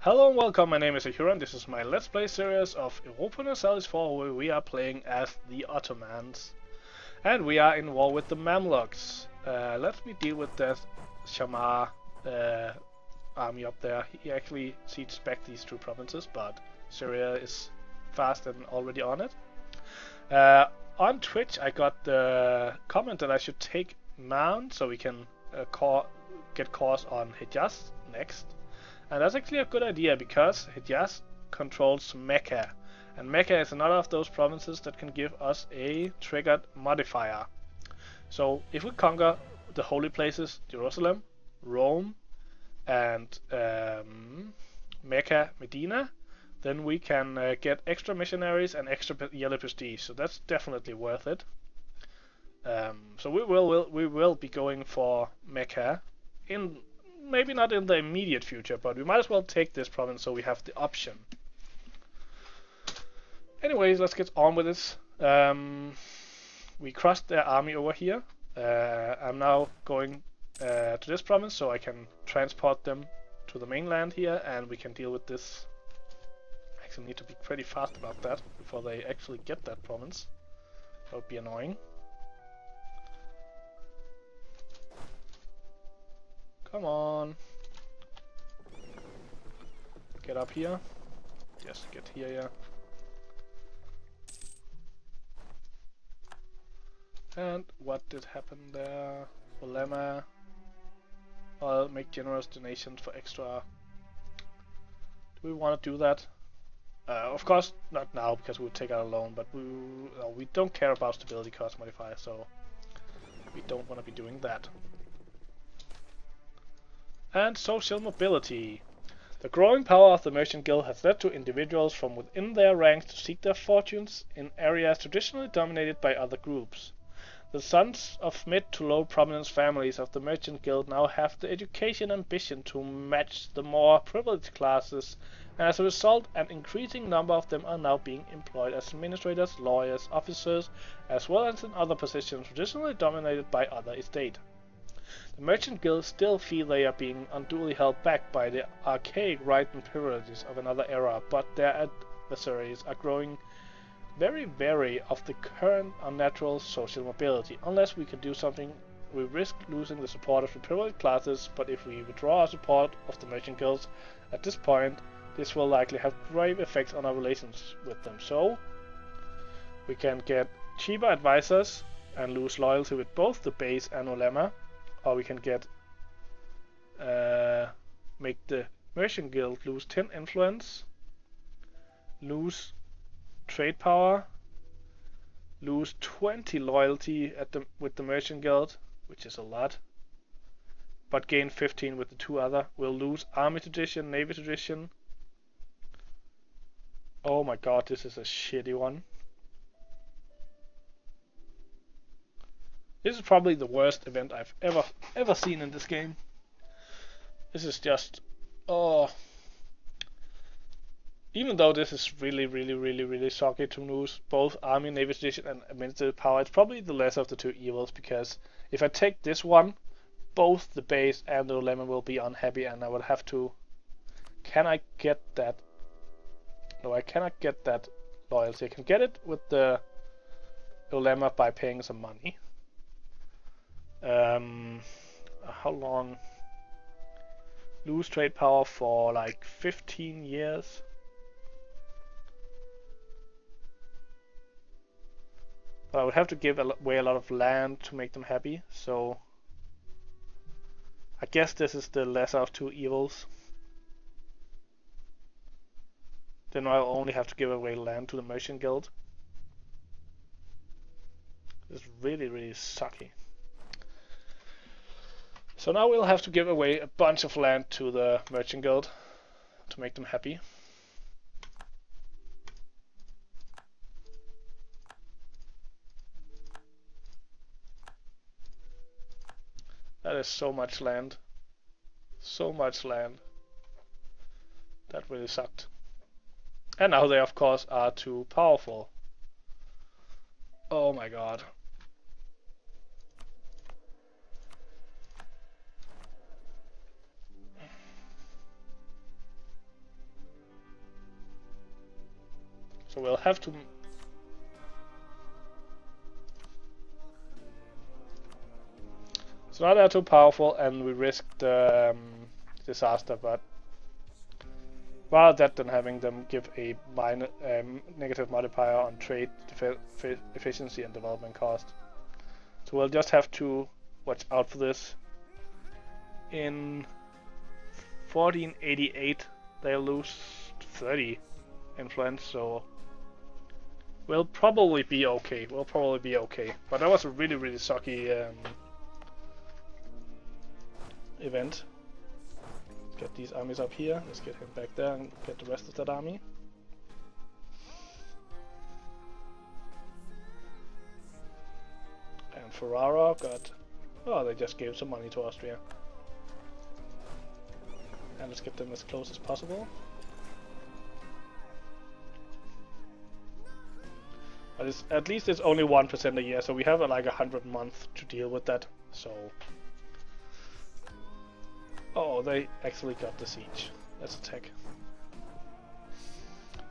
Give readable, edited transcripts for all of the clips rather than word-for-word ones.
Hello and welcome, my name is Ahura and this is my Let's Play series of Europa Universalis IV where we are playing as the Ottomans. And we are in war with the Mamluks. Let me deal with that Shamar army up there. He actually sieged back these two provinces, but Syria is fast and already on it. On Twitch I got the comment that I should take Mount so we can get cores on Hejaz next. And that's actually a good idea because Hejaz controls Mecca. And Mecca is another of those provinces that can give us a triggered modifier. So if we conquer the holy places, Jerusalem, Rome, and Mecca, Medina, then we can get extra missionaries and extra yearly prestige. So that's definitely worth it. So we will be going for Mecca in maybe not in the immediate future, but we might as well take this province so we have the option. Anyways, let's get on with this. We crossed their army over here. I'm now going to this province so I can transport them to the mainland here and we can deal with this. I actually need to be pretty fast about that before they actually get that province. That would be annoying. Come on. Get up here. Yes, get here, yeah. And what did happen there? Lemma. I'll make generous donations for extra. Do we want to do that? Of course not now because we'll take out a loan, but we don't care about stability cost modifier, so we don't want to be doing that. And social mobility. The growing power of the Merchant Guild has led to individuals from within their ranks to seek their fortunes in areas traditionally dominated by other groups. The sons of mid to low prominence families of the Merchant Guild now have the education and ambition to match the more privileged classes, and as a result an increasing number of them are now being employed as administrators, lawyers, officers, as well as in other positions traditionally dominated by other estates. The Merchant Guilds still feel they are being unduly held back by the archaic rights and privileges of another era, but their adversaries are growing very wary of the current unnatural social mobility. Unless we can do something, we risk losing the support of the privileged classes, but if we withdraw our support of the Merchant Guilds at this point, this will likely have grave effects on our relations with them. So, we can get cheaper advisors and lose loyalty with both the base and Ulema. Or we can get make the Merchant Guild lose 10 influence, lose trade power, lose 20 loyalty with the Merchant Guild, which is a lot, but gain 15 with the two other. We'll lose army tradition, navy tradition. Oh my god, this is a shitty one. This is probably the worst event I've ever seen in this game. This is just, oh. Even though this is really sucky to lose both army, navy tradition and administrative power, it's probably the lesser of the two evils, because if I take this one, both the base and the Ulema will be unhappy and I will have to... Can I get that? No, I cannot get that loyalty. I can get it with the Ulema by paying some money. How long? Lose trade power for like 15 years. But I would have to give away a lot of land to make them happy, so I guess this is the lesser of two evils. Then I'll only have to give away land to the Merchant Guild. It's really sucky. So now we'll have to give away a bunch of land to the Merchant Guild to make them happy. That is so much land. So much land. That really sucked. And now they of course are too powerful. Oh my god. So we'll have to... So now they're too powerful and we risked disaster, but rather that than having them give a negative modifier on trade efficiency and development cost. So we'll just have to watch out for this. In 1488 they'll lose 30 influence, so we'll probably be okay. But that was a really sucky event. Get these armies up here. Let's get him back there and get the rest of that army. And Ferrara got... Oh, they just gave some money to Austria. And let's get them as close as possible. But at least it's only 1% a year, so we have like 100 months to deal with that. So... Oh, they actually got the siege. Let's attack.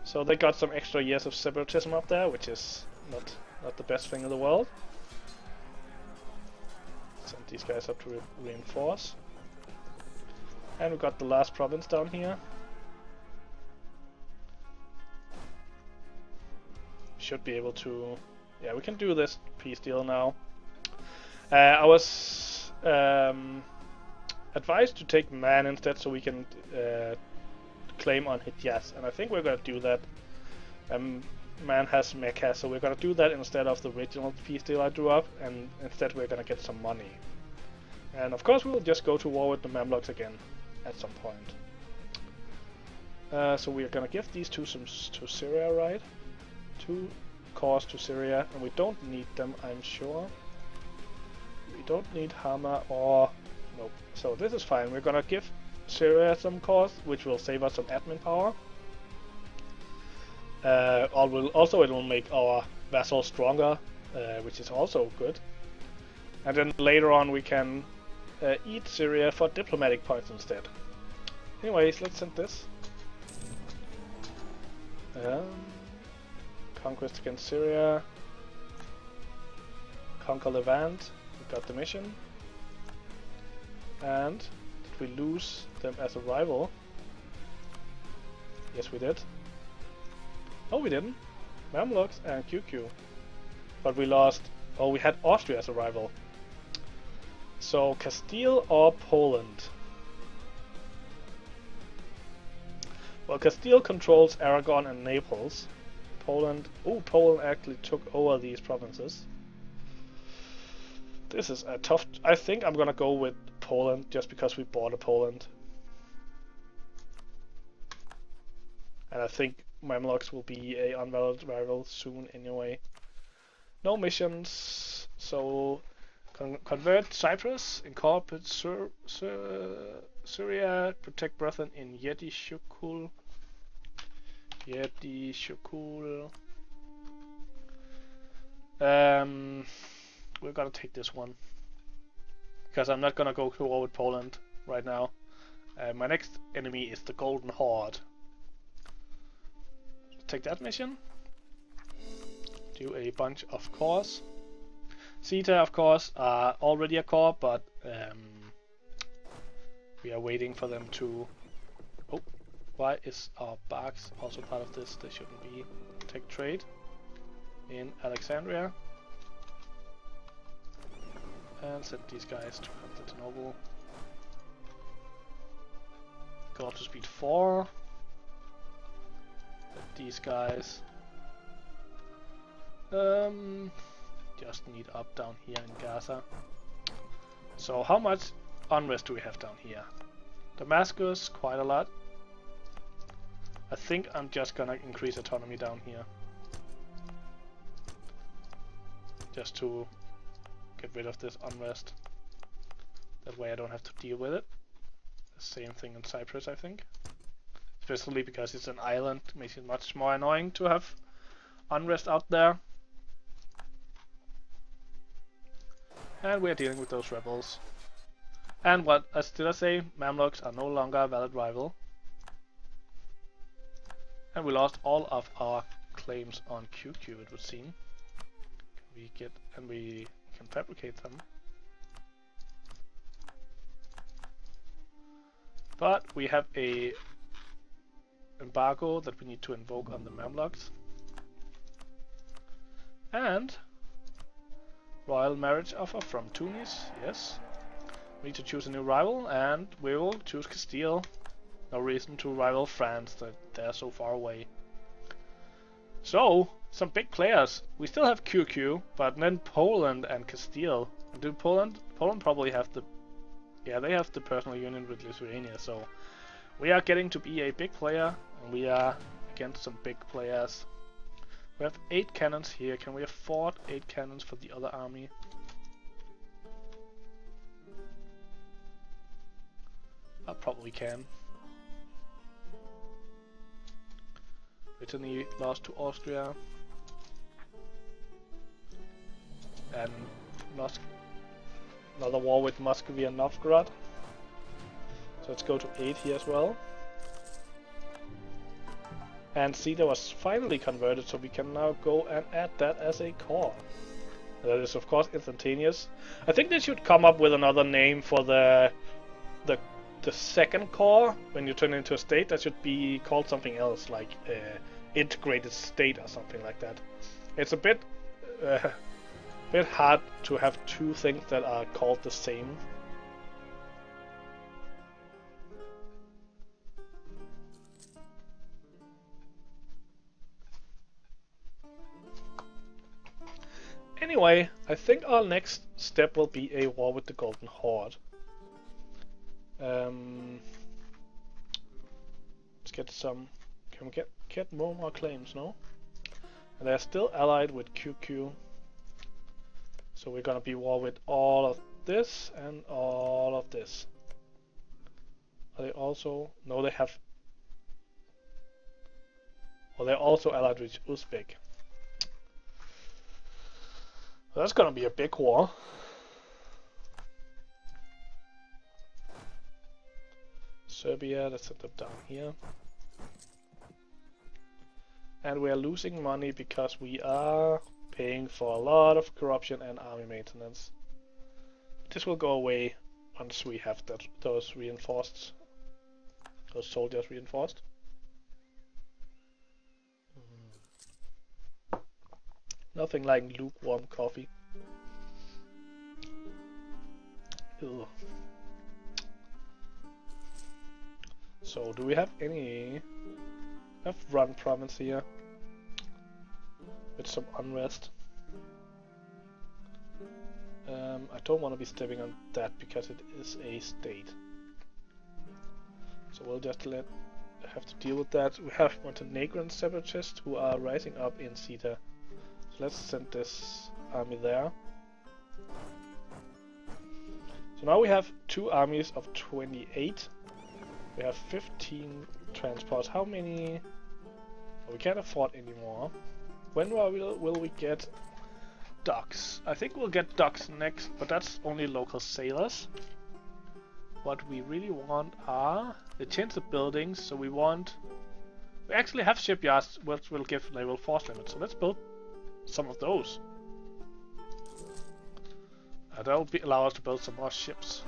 So they got some extra years of separatism up there, which is not the best thing in the world. Send these guys up to reinforce. And we got the last province down here. Should be able to... Yeah, we can do this peace deal now. I was... advised to take man instead, so we can claim on Hijaz, and I think we're gonna do that. Man has Mecca, so we're gonna do that instead of the original peace deal I drew up, and instead we're gonna get some money. And of course we'll just go to war with the Mamluks again at some point. So we're gonna give these two to Syria, right? 2 cores to Syria, and we don't need them, I'm sure. We don't need Hama or... Nope. So this is fine. We're gonna give Syria some cores, which will save us some admin power. Also, it will make our vassals stronger, which is also good. And then later on, we can eat Syria for diplomatic points instead. Anyways, let's send this. Conquest against Syria. Conquer Levant. We got the mission. And did we lose them as a rival? Yes, we did. No, we didn't. Mamluks and QQ. But we lost... Oh, we had Austria as a rival. So, Castile or Poland? Well, Castile controls Aragon and Naples. Poland... Oh, Poland actually took over these provinces. This is a tough... I think I'm gonna go with Poland, just because we bought a Poland. And I think Mamluks will be a unvalid rival soon anyway. No missions, so convert Cyprus, incorporate Syria, protect brethren in Yedi Shukul. We're gonna take this one. Because I'm not gonna go to war with Poland right now. My next enemy is the Golden Horde. Take that mission. Do a bunch of cores. CETA, of course, are already a core, but we are waiting for them to... Oh, why is our barks also part of this? They shouldn't be. Take trade in Alexandria. And send these guys to Constantinople. Go up to speed 4. Let these guys just need up down here in Gaza. So how much unrest do we have down here? Damascus, quite a lot. I think I'm just gonna increase autonomy down here. Just to get rid of this unrest. That way I don't have to deal with it. The same thing in Cyprus, I think. Especially because it's an island, makes it much more annoying to have unrest out there. And we're dealing with those rebels. And what did I say? Mamluks are no longer a valid rival. And we lost all of our claims on QQ, it would seem. We get, and we can fabricate them. But we have a embargo that we need to invoke on the Mamluks. And royal marriage offer from Tunis, yes. We need to choose a new rival, and we will choose Castile. No reason to rival France, that they're so far away. So, some big players. We still have QQ, but then Poland and Castile. Do Poland probably have the... Yeah, they have the personal union with Lithuania, so... We are getting to be a big player, and we are against some big players. We have 8 cannons here. Can we afford 8 cannons for the other army? I probably can. Brittany lost to Austria. And another war with Muscovy and Novgorod. So let's go to 8 here as well. And Cedar was finally converted, so we can now go and add that as a core. That is of course instantaneous. I think they should come up with another name for the second core. When you turn into a state, that should be called something else, like integrated state or something like that. It's a bit hard to have 2 things that are called the same. Anyway, I think our next step will be a war with the Golden Horde. Let's get some... Can we get more claims, no? And they're still allied with QQ. So we're gonna be war with all of this and all of this. Are they also... No, they have... Well, they're also allied with Uzbek. So that's gonna be a big war. Serbia, let's set them down here. And we are losing money because we are paying for a lot of corruption and army maintenance. This will go away once we have those soldiers reinforced. Nothing like lukewarm coffee. Ugh. So, do we have any... We have Run province here with some unrest. I don't want to be stepping on that because it is a state. So we'll just have to deal with that. We have Montenegrin separatists who are rising up in Sita. So let's send this army there. So now we have 2 armies of 28. We have 15 transports. How many? Oh, we can't afford anymore. When will we get docks? I think we'll get docks next, but that's only local sailors. What we really want are... They change the buildings, so we want... We actually have shipyards which will give naval force limits, so let's build some of those. That will allow us to build some more ships.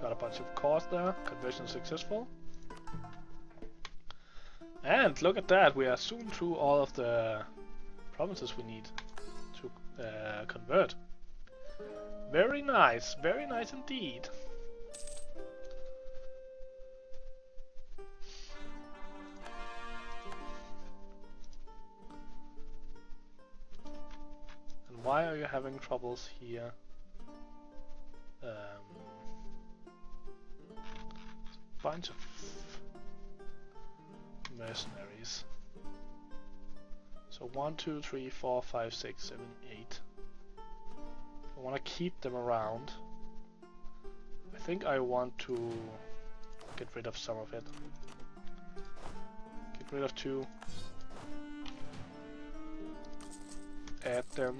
Got a bunch of cores there. Conversion successful. And look at that, we are soon through all of the provinces we need to convert. Very nice indeed. And why are you having troubles here? Bunch of mercenaries. So 1, 2, 3, 4, 5, 6, 7, 8. I want to keep them around. I think I want to get rid of some of it. Get rid of 2. Add them.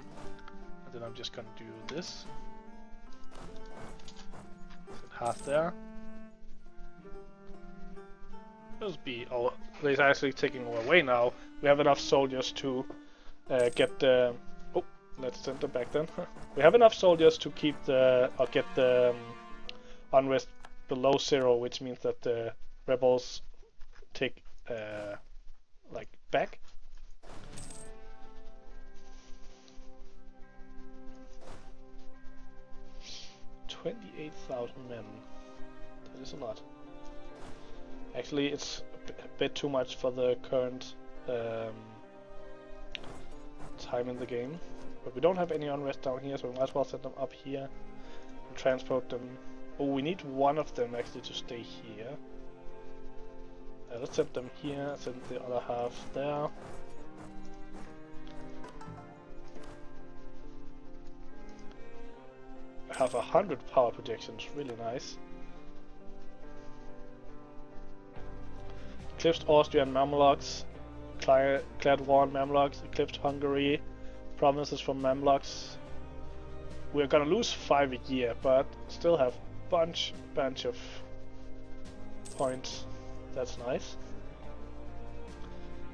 And then I'm just gonna do this. Put half there. This be... Oh, they're actually taking away now. we have enough soldiers to get the... Oh, let's send them back then. We have enough soldiers to keep the... or get the unrest below 0, which means that the rebels take like back. $28,000 men. That is a lot. Actually, it's a bit too much for the current time in the game. But we don't have any unrest down here, so we might as well set them up here and transport them. Oh, we need one of them actually to stay here. Let's set them here, send the other half there. I have 100 power projections, really nice. Eclipsed Austria and Mamluks, declared war on Mamluks, eclipsed Hungary, provinces from Mamluks. We're gonna lose 5 a year, but still have bunch of points. That's nice.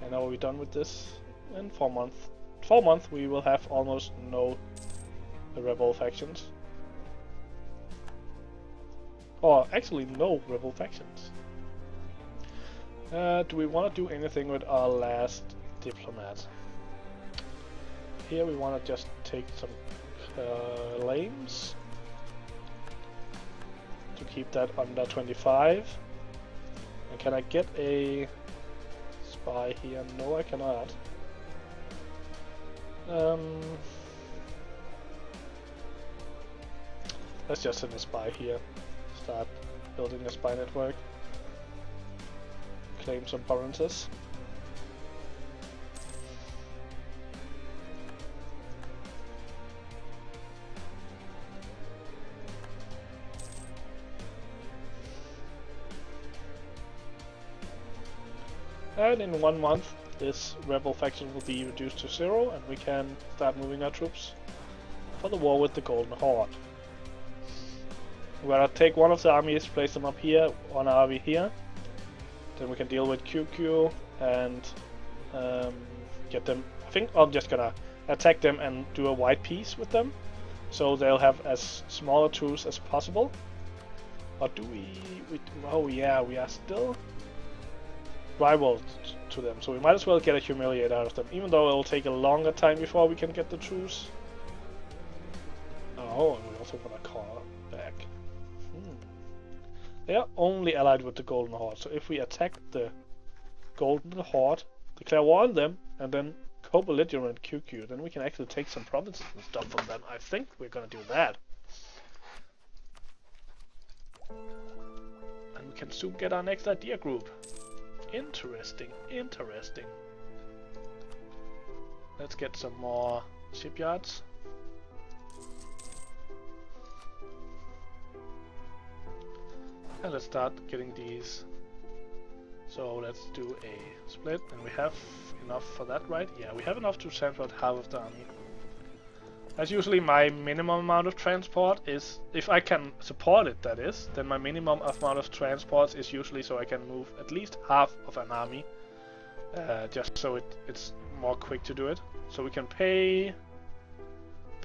And now we're done with this. In 4 months we will have almost no rebel factions. Or actually no rebel factions. Do we want to do anything with our last diplomat? Here we want to just take some claims to keep that under 25. And can I get a spy here? No, I cannot. Let's just send a spy here. Start building a spy network. Claim some provinces. And in 1 month this rebel faction will be reduced to 0 and we can start moving our troops for the war with the Golden Horde. We're gonna take one of the armies, place them up here, one army here. Then we can deal with QQ and get them. I think I'm just gonna attack them and do a white peace with them, so they'll have as smaller troops as possible. Or do we? Oh yeah, we are still rivals to them, so we might as well get a humiliate out of them, even though it will take a longer time before we can get the truce. Oh, and we also want to call back. They are only allied with the Golden Horde, so if we attack the Golden Horde, declare war on them, and then co-belligerent QQ, then we can actually take some provinces and stuff from them. I think we're gonna do that. And we can soon get our next idea group. Interesting, interesting. Let's get some more shipyards. And let's start getting these. So let's do a split, and we have enough for that, right? Yeah, we have enough to transport half of the army. That's usually my minimum amount of transport is, if I can support it, that is, then my minimum amount of transports is usually so I can move at least half of an army, just so it's more quick to do it. So we can pay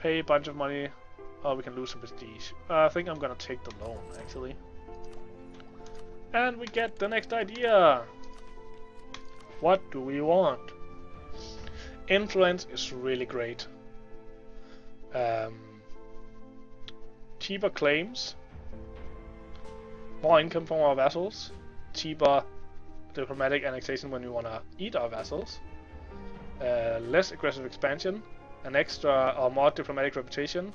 a bunch of money, or we can lose some prestige. I think I'm gonna take the loan, actually. And we get the next idea. What do we want? Influence is really great. Cheaper claims, more income from our vassals, cheaper diplomatic annexation when we want to eat our vassals, less aggressive expansion, an extra or more diplomatic reputation,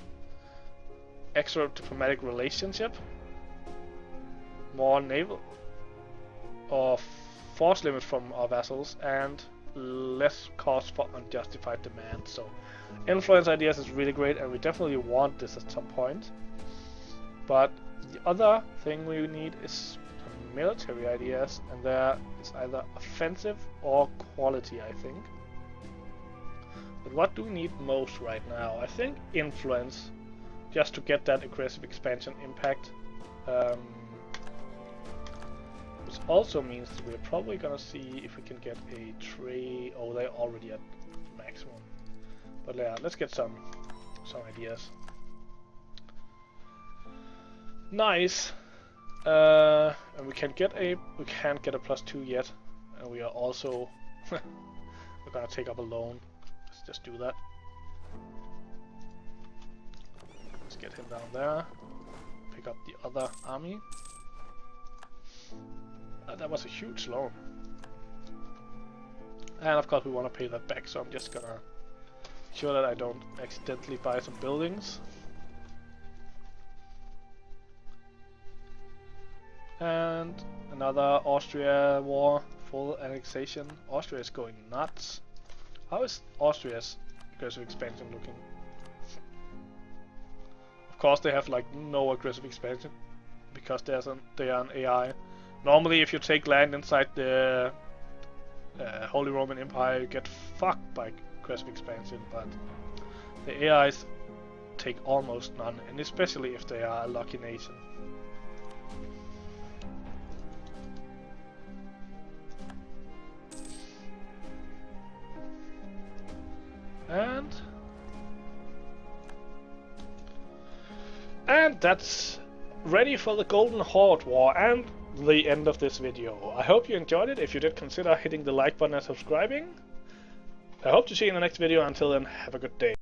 extra diplomatic relationship, more naval or force limits from our vassals, and less cost for unjustified demand. So influence ideas is really great, and we definitely want this at some point. But the other thing we need is military ideas, and there is either offensive or quality, I think. But what do we need most right now? I think influence, just to get that aggressive expansion impact. Which also means that we're probably gonna see if we can get a trade. Oh, they're already at maximum. But yeah, let's get some ideas. Nice. And we can't get a +2 yet, and we are also we're gonna take up a loan. Let's just do that. Let's get him down there. Pick up the other army. That was a huge loan. And of course we want to pay that back, so I'm just gonna make sure that I don't accidentally buy some buildings. And another Austria war, full annexation. Austria is going nuts. How is Austria's aggressive expansion looking? Of course they have like no aggressive expansion because they are an AI. Normally if you take land inside the Holy Roman Empire you get fucked by aggressive expansion, but the AIs take almost none, and especially if they are a lucky nation. And that's ready for the Golden Horde War and the end of this video. I hope you enjoyed it. If you did, consider hitting the like button and subscribing. I hope to see you in the next video. Until then, have a good day.